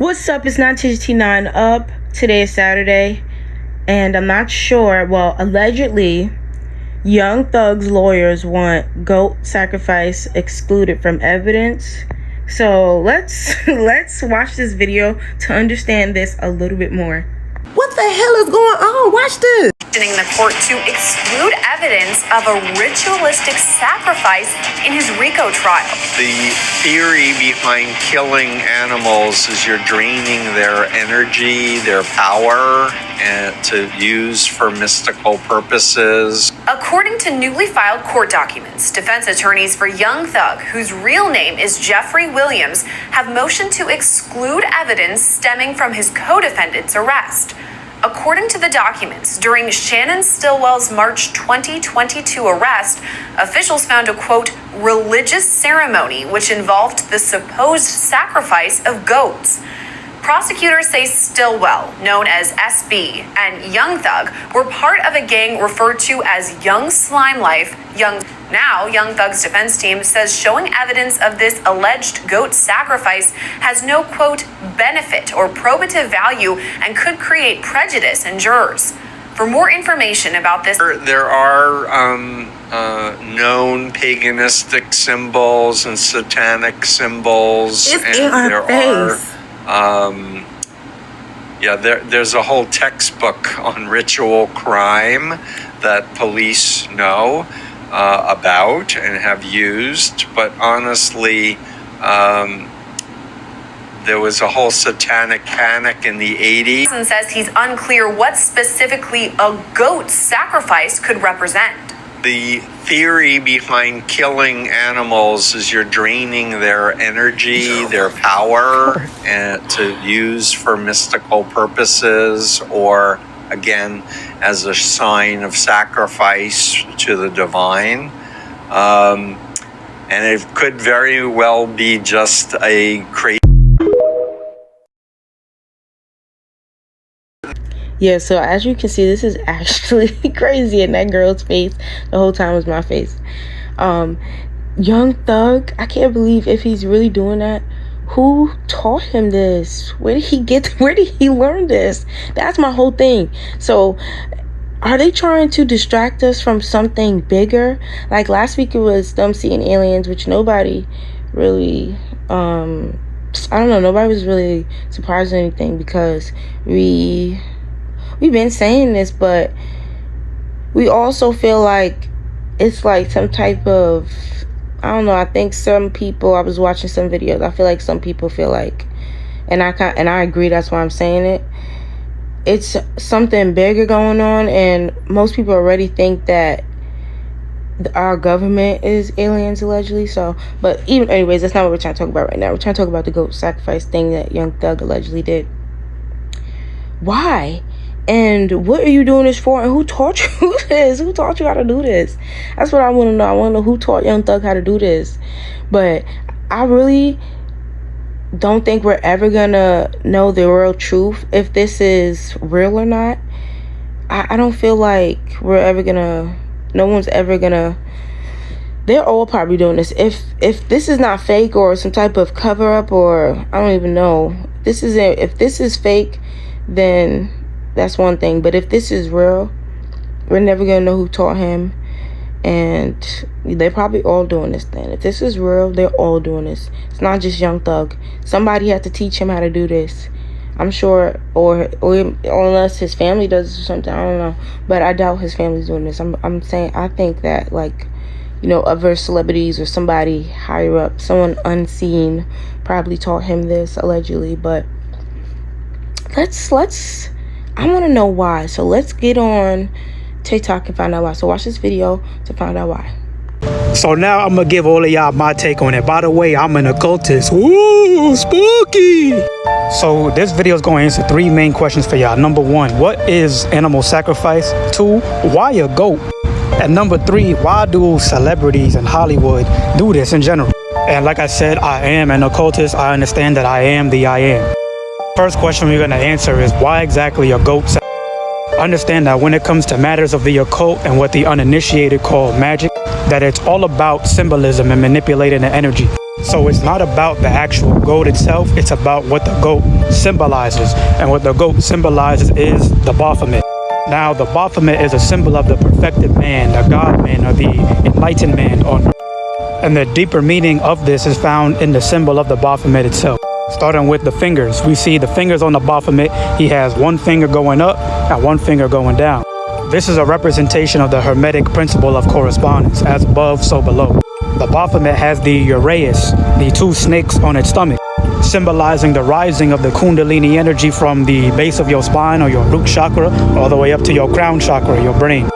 What's up? It's 9 up. Today is Saturday, and I'm not sure. Well, allegedly, Young Thug's lawyers want goat sacrifice excluded from evidence. So let's watch this video to understand this a little bit more. What the hell is going on? Watch this. In the court to exclude evidence of a ritualistic sacrifice in his RICO trial. The theory behind killing animals is you're draining their energy, their power, and to use for mystical purposes. According to newly filed court documents, defense attorneys for Young Thug, whose real name is Jeffrey Williams, have motioned to exclude evidence stemming from his co-defendant's arrest. According to the documents, during Shannon Stillwell's March 2022 arrest, officials found a, quote, religious ceremony which involved the supposed sacrifice of goats. Prosecutors say Stillwell, known as SB, and Young Thug were part of a gang referred to as Young Slime Life. Now, Young Thug's defense team says showing evidence of this alleged goat sacrifice has no, quote, benefit or probative value and could create prejudice in jurors. For more information about this, there are known paganistic symbols and satanic symbols. It's and in our face. There's a whole textbook on ritual crime that police know about and have used, but honestly, there was a whole satanic panic in the 80s. And says he's unclear what specifically a goat sacrifice could represent. The theory behind killing animals is you're draining their energy, their power, and to use for mystical purposes, or again, as a sign of sacrifice to the divine. And it could very well be just a crazy. Yeah, so as you can see, this is actually crazy, and that girl's face the whole time was my face. Young Thug, I can't believe if he's really doing that. Who taught him this? Where did he learn this? That's my whole thing. So are they trying to distract us from something bigger? Like last week it was them seeing aliens, which nobody really I don't know, nobody was really surprised or anything, because we've been saying this, but we also feel like it's like some type of, I don't know, I think some people, I was watching some videos, I feel like some people feel like, and I agree, that's why I'm saying it, it's something bigger going on, and most people already think that our government is aliens, allegedly. So, but even anyways, that's not what we're trying to talk about right now. We're trying to talk about the goat sacrifice thing that Young Thug allegedly did. Why? And what are you doing this for? And who taught you this? Who taught you how to do this? That's what I want to know. I want to know who taught Young Thug how to do this. But I really don't think we're ever gonna know the real truth if this is real or not. I don't feel like we're ever gonna, no one's ever gonna, they're all probably doing this. If this is not fake or some type of cover up, or I don't even know, if this is fake, then that's one thing. But if this is real, we're never gonna know who taught him, and they're probably all doing this thing. If this is real, they're all doing this. It's not just Young Thug. Somebody had to teach him how to do this, I'm sure, or unless his family does it or something, I don't know. But I doubt his family's doing this. I'm saying, I think that, like, you know, other celebrities or somebody higher up, someone unseen, probably taught him this, allegedly. But I want to know why. So let's get on TikTok and find out why. So watch this video to find out why. So now I'm gonna give all of y'all my take on it. By the way, I'm an occultist. Ooh, spooky. So this video is going to answer three main questions for y'all. Number one, what is animal sacrifice? Two, why a goat? And number three, why do celebrities in Hollywood do this in general? And like I said, I am an occultist. I understand that I am the I am. First question we're going to answer is, why exactly a goat sacrifice? Understand that when it comes to matters of the occult and what the uninitiated call magic, that it's all about symbolism and manipulating the energy. So it's not about the actual goat itself, it's about what the goat symbolizes. And what the goat symbolizes is the Baphomet. Now, the Baphomet is a symbol of the perfected man, the God man, or the enlightened man on earth. And the deeper meaning of this is found in the symbol of the Baphomet itself. Starting with the fingers, we see the fingers on the Baphomet. He has one finger going up and one finger going down. This is a representation of the Hermetic principle of correspondence, as above, so below. The Baphomet has the Uraeus, the two snakes on its stomach, symbolizing the rising of the Kundalini energy from the base of your spine or your root chakra all the way up to your crown chakra, your brain.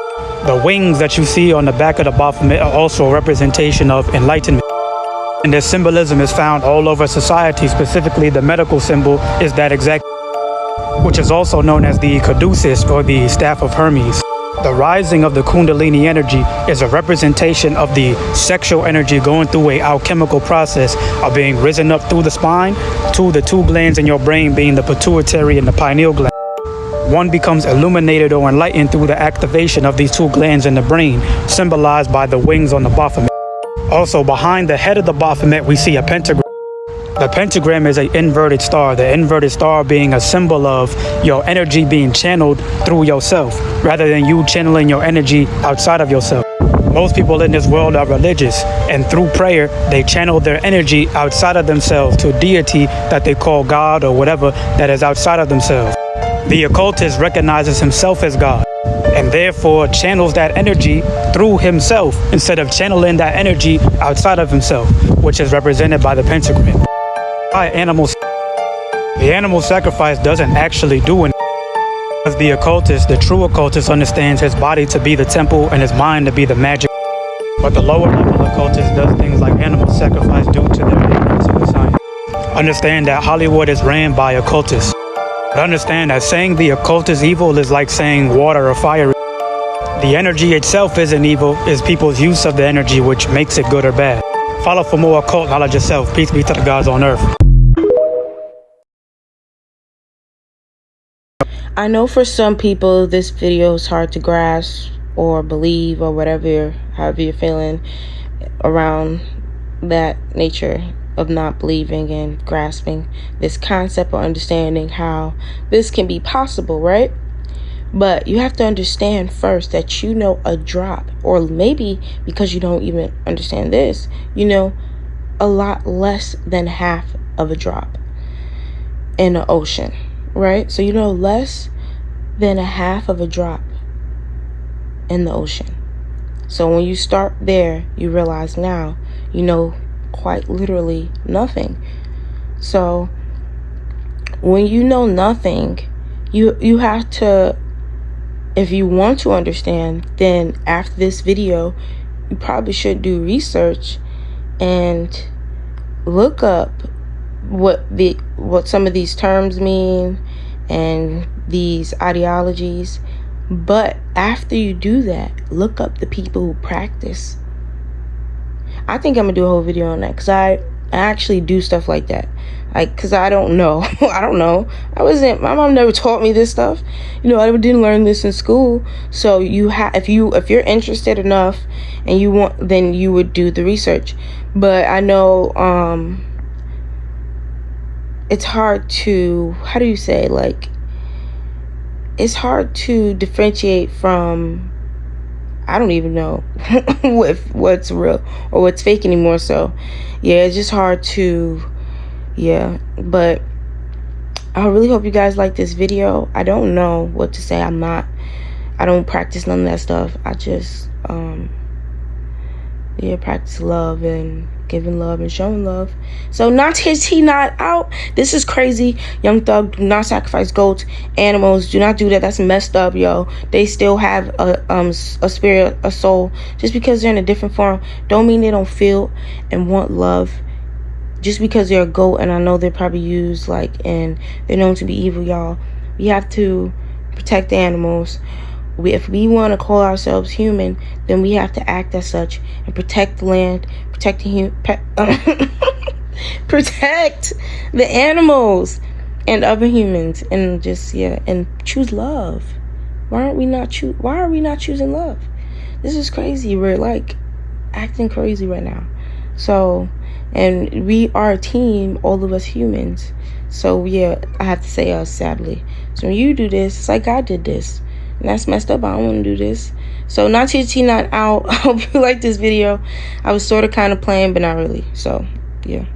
The wings that you see on the back of the Baphomet are also a representation of enlightenment. And this symbolism is found all over society, specifically the medical symbol is that exact, which is also known as the caduceus or the staff of Hermes. The rising of the Kundalini energy is a representation of the sexual energy going through a alchemical process of being risen up through the spine to the two glands in your brain, being the pituitary and the pineal gland. One becomes illuminated or enlightened through the activation of these two glands in the brain, symbolized by the wings on the Baphomet. Also, behind the head of the Baphomet, we see a pentagram. The pentagram is an inverted star, the inverted star being a symbol of your energy being channeled through yourself, rather than you channeling your energy outside of yourself. Most people in this world are religious, and through prayer, they channel their energy outside of themselves to a deity that they call God or whatever that is outside of themselves. The occultist recognizes himself as God, and therefore channels that energy through himself instead of channeling that energy outside of himself, which is represented by the pentagram. The animal sacrifice doesn't actually do anything. As the occultist, the true occultist understands his body to be the temple and his mind to be the magic. But the lower level occultist does things like animal sacrifice due to their ignorance of the science. Understand that Hollywood is ran by occultists. But understand that saying the occult is evil is like saying water or fire. The energy itself isn't evil, it's people's use of the energy which makes it good or bad. Follow for more occult knowledge yourself. Peace be to the gods on earth. I know for some people this video is hard to grasp or believe or whatever, however you're feeling around that nature of not believing and grasping this concept or understanding how this can be possible, right? But you have to understand first that you know a drop, or maybe because you don't even understand this, you know a lot less than half of a drop in the ocean, right? So you know less than a half of a drop in the ocean. So when you start there, you realize now you know quite literally nothing. So when you know nothing, you have to, if you want to understand, then after this video you probably should do research and look up what some of these terms mean and these ideologies. But after you do that, look up the people who practice. I think I'm gonna do a whole video on that, because I actually do stuff like that, like, because I don't know. My mom never taught me this stuff, I didn't learn this in school. So if you're interested enough and you want, then you would do the research. But I know it's hard to, how do you say, like, it's hard to differentiate from, I don't even know what's real or what's fake anymore. So yeah, it's just hard to, but I really hope you guys like this video. I don't know what to say. I don't practice none of that stuff. I just practice love and giving love and showing love. So not out. This is crazy. Young Thug, do not sacrifice goats, animals. Do not do that. That's messed up, yo. They still have a spirit, a soul. Just because they're in a different form don't mean they don't feel and want love. Just because they're a goat, and I know they're probably used and they're known to be evil, y'all. We have to protect the animals. If we want to call ourselves human, then we have to act as such and protect the land, protect the animals and other humans, and just and choose love. Why are we not choosing love? This is crazy. We're acting crazy right now. So And we are a team, all of us humans. So yeah, I have to say us, sadly. So when you do this, it's like God did this. And that's messed up. I don't want to do this. So not out. I hope you like this video. I was sort of kind of playing, but not really. So yeah.